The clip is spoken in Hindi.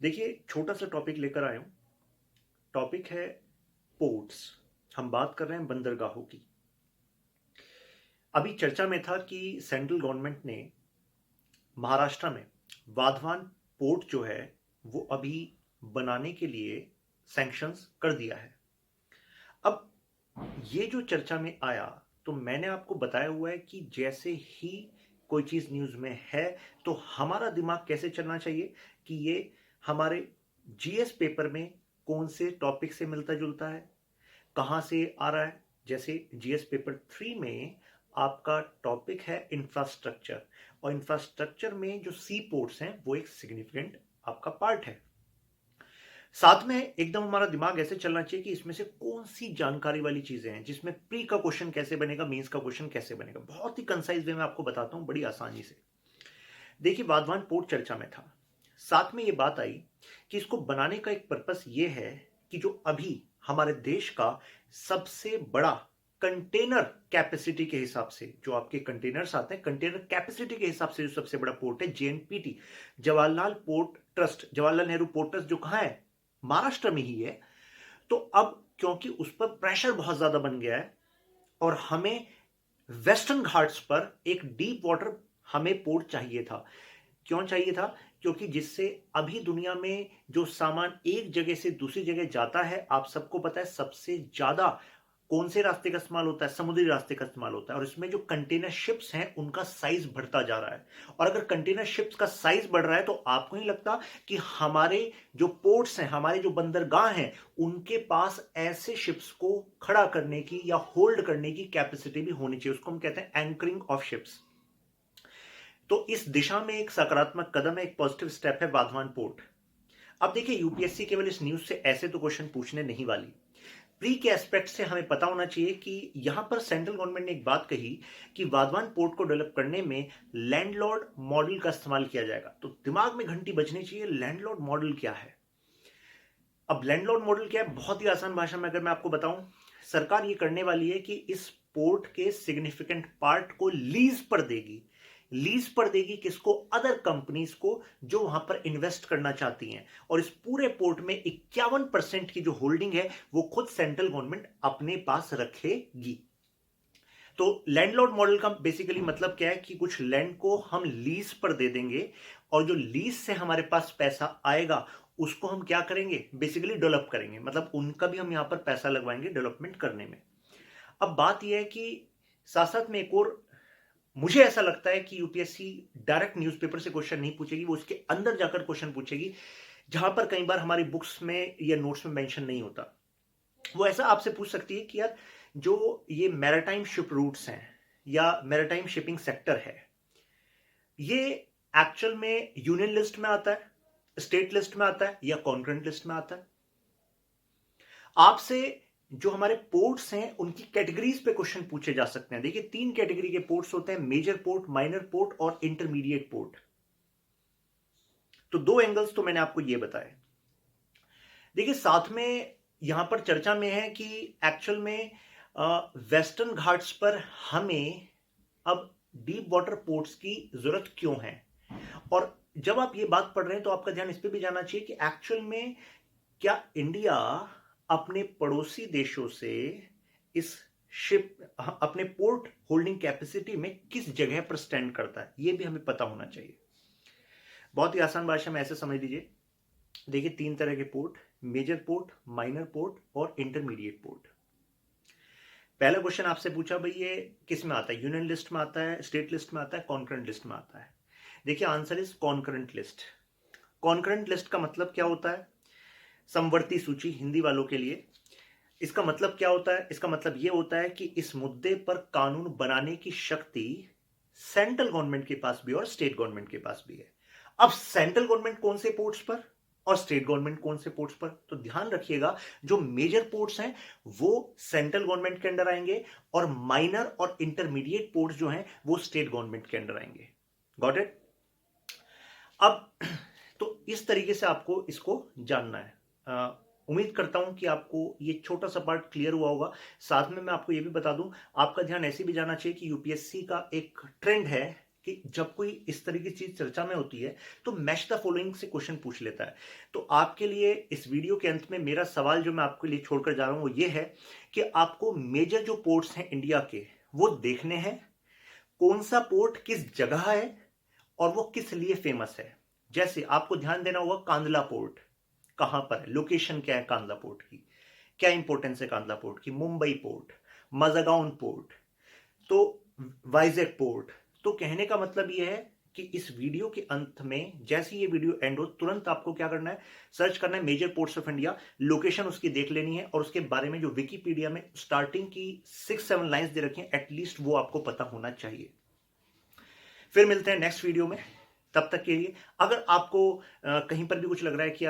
देखिए, छोटा सा टॉपिक लेकर आया हूँ। टॉपिक है पोर्ट्स। हम बात कर रहे हैं बंदरगाहों की। अभी चर्चा में था कि सेंट्रल गवर्नमेंट ने महाराष्ट्र में वाधवान पोर्ट जो है वो अभी बनाने के लिए सैंक्शंस कर दिया है। अब ये जो चर्चा में आया तो मैंने आपको बताया हुआ है कि जैसे ही कोई चीज़ न्यूज़ में है तो हमारा दिमाग कैसे चलना चाहिए कि ये हमारे जीएस पेपर में कौन से टॉपिक से मिलता जुलता है, कहाँ से आ रहा है। जैसे जीएस पेपर 3 में आपका टॉपिक है इंफ्रास्ट्रक्चर, और इंफ्रास्ट्रक्चर में जो सी पोर्ट्स हैं वो एक सिग्निफिकेंट आपका पार्ट है। साथ में एकदम हमारा दिमाग ऐसे चलना चाहिए कि इसमें से कौन सी जानकारी वाली चीजें हैं जिसमें प्री का क्वेश्चन कैसे बनेगा, मेंस का क्वेश्चन कैसे बनेगा। बहुत ही कंसाइज वे में आपको बताता हूं, बड़ी आसानी से। देखिए, वाधवान पोर्ट चर्चा में था। साथ में ये बात आई कि इसको बनाने का एक पर्पस ये है कि जो अभी हमारे देश का सबसे बड़ा कंटेनर कैपेसिटी के हिसाब से, जो आपके कंटेनर्स आते हैं कंटेनर कैपेसिटी के हिसाब से, जो सबसे बड़ा पोर्ट है JNPT, Jawaharlal port trust, Jawaharlal Nehru port trust, जो कहां है, महाराष्ट्र में ही है। तो अब क्योंकि उस पर प्रेशर बहुत ज्यादा बन गया है और हमें वेस्टर्न घाट्स पर एक डीप वाटर हमें पोर्ट चाहिए था। क्यों चाहिए था? क्योंकि जिससे अभी दुनिया में जो सामान एक जगह से दूसरी जगह जाता है, आप सबको पता है सबसे ज्यादा कौन से रास्ते का इस्तेमाल होता है? समुद्री रास्ते का इस्तेमाल होता है। और इसमें जो कंटेनर शिप्स हैं उनका साइज बढ़ता जा रहा है। और अगर कंटेनर शिप्स का साइज बढ़ रहा है तो आपको नहीं लगता कि हमारे जो पोर्ट्स हैं, हमारे जो बंदरगाह हैं, उनके पास ऐसे शिप्स को खड़ा करने की या होल्ड करने की कैपेसिटी भी होनी चाहिए। उसको हम कहते हैं एंकरिंग ऑफ शिप्स। तो इस दिशा में एक सकारात्मक कदम है, एक पॉजिटिव स्टेप है वाधवान पोर्ट। अब देखिए, यूपीएससी केवल इस न्यूज से ऐसे तो क्वेश्चन पूछने नहीं वाली। प्री के एस्पेक्ट से हमें पता होना चाहिए कि यहां पर सेंट्रल गवर्नमेंट ने एक बात कही कि वाधवान पोर्ट को डेवलप करने में लैंडलॉर्ड मॉडल का इस्तेमाल किया जाएगा। तो दिमाग में घंटी बजनी चाहिए, लैंडलॉर्ड मॉडल क्या है? अब लैंडलॉर्ड मॉडल क्या है, बहुत ही आसान भाषा में अगर मैं आपको बताऊं, सरकार ये करने वाली है कि इस पोर्ट के सिग्निफिकेंट पार्ट को लीज पर देगी। लीज पर देगी किसको? अदर कंपनीज को जो वहां पर इन्वेस्ट करना चाहती हैं। और इस पूरे पोर्ट में 51% की जो होल्डिंग है वो खुद सेंट्रल गवर्नमेंट अपने पास रखेगी। तो लैंडलॉर्ड मॉडल का बेसिकली मतलब क्या है कि कुछ लैंड को हम लीज पर दे देंगे, और जो लीज से हमारे पास पैसा आएगा उसको हम क्या करेंगे? बेसिकली डेवलप करेंगे। मतलब उनका भी हम यहां पर पैसा लगवाएंगे डेवलपमेंट करने में। अब बात यह है कि साथ साथ में एक और, मुझे ऐसा लगता है कि यूपीएससी डायरेक्ट न्यूज़पेपर से क्वेश्चन नहीं पूछेगी, वो उसके अंदर जाकर क्वेश्चन पूछेगी, जहां पर कई बार हमारी बुक्स में या नोट्स में मेंशन नहीं होता। वो ऐसा आपसे पूछ सकती है कि यार, जो ये मैरिटाइम शिप रूट्स हैं या मैरिटाइम शिपिंग सेक्टर है, ये एक्चुअल में यूनियन लिस्ट में आता है, स्टेट लिस्ट में आता है, या कॉन्करेंट लिस्ट में आता है? आपसे जो हमारे पोर्ट्स हैं उनकी कैटेगरीज पे क्वेश्चन पूछे जा सकते हैं। देखिए, 3 कैटेगरी के पोर्ट्स होते हैं, मेजर पोर्ट, माइनर पोर्ट और इंटरमीडिएट पोर्ट। तो 2 एंगल्स तो मैंने आपको ये बताए। देखिए, साथ में यहां पर चर्चा में है कि एक्चुअल में वेस्टर्न घाट्स पर हमें अब डीप वाटर पोर्ट्स की जरूरत क्यों है। और जब आप ये बात पढ़ रहे हैं तो आपका ध्यान इस पे भी जाना चाहिए कि एक्चुअल में क्या इंडिया अपने पड़ोसी देशों से इस शिप, अपने पोर्ट होल्डिंग कैपेसिटी में किस जगह पर स्टैंड करता है, यह भी हमें पता होना चाहिए। बहुत ही आसान भाषा में ऐसे समझ लीजिए। देखिए, 3 तरह के port, major port, minor port और इंटरमीडिएट पोर्ट। पहला क्वेश्चन आपसे पूछा, भाई ये किस में आता है? यूनियन लिस्ट में आता है, स्टेट लिस्ट में आता है, कॉन्करेंट लिस्ट में आता है? देखिए, answer is concurrent list. Concurrent list का मतलब क्या होता है? समवर्ती सूची हिंदी वालों के लिए। इसका मतलब क्या होता है? इसका मतलब यह होता है कि इस मुद्दे पर कानून बनाने की शक्ति सेंट्रल गवर्नमेंट के पास भी और स्टेट गवर्नमेंट के पास भी है। अब सेंट्रल गवर्नमेंट कौन से पोर्ट्स पर और स्टेट गवर्नमेंट कौन से पोर्ट्स पर? तो ध्यान रखिएगा, जो मेजर पोर्ट्स हैं वो सेंट्रल गवर्नमेंट के अंडर आएंगे, और माइनर और इंटरमीडिएट पोर्ट्स जो हैं वो स्टेट गवर्नमेंट के अंडर आएंगे। Got it? अब तो इस तरीके से आपको इसको जानना है। उम्मीद करता हूं कि आपको ये छोटा सा पार्ट क्लियर हुआ होगा। साथ में मैं आपको ये भी बता दूं, आपका ध्यान ऐसे भी जाना चाहिए कि यूपीएससी का एक ट्रेंड है कि जब कोई इस तरह की चीज चर्चा में होती है तो मैच द फॉलोइंग से क्वेश्चन पूछ लेता है। तो आपके लिए इस वीडियो के अंत में मेरा सवाल जो मैं आपके लिए छोड़कर जा रहा हूं वो ये है कि आपको मेजर जो पोर्ट्स हैं इंडिया के वो देखने हैं, कौन सा पोर्ट किस जगह है और वो किस लिए फेमस है। जैसे आपको ध्यान देना होगा कांदला पोर्ट कहां पर है, लोकेशन क्या है कांदला पोर्ट की, क्या इंपॉर्टेंस है कांदला पोर्ट की, मुंबई पोर्ट, मजागाउन पोर्ट, तो वाइजैक पोर्ट। तो कहने का मतलब यह है कि इस वीडियो के अंत में जैसे ये वीडियो एंड हो तुरंत आपको क्या करना है, सर्च करना है major ports of India, location उसकी देख लेनी है और उसके बारे में जो विकिपीडिया में स्टार्टिंग की 6-7 लाइंस दे रखी हैं एटलीस्ट वो आपको पता होना चाहिए। फिर मिलते हैं नेक्स्ट वीडियो में, तब तक के लिए अगर आपको कहीं पर भी कुछ लग रहा है कि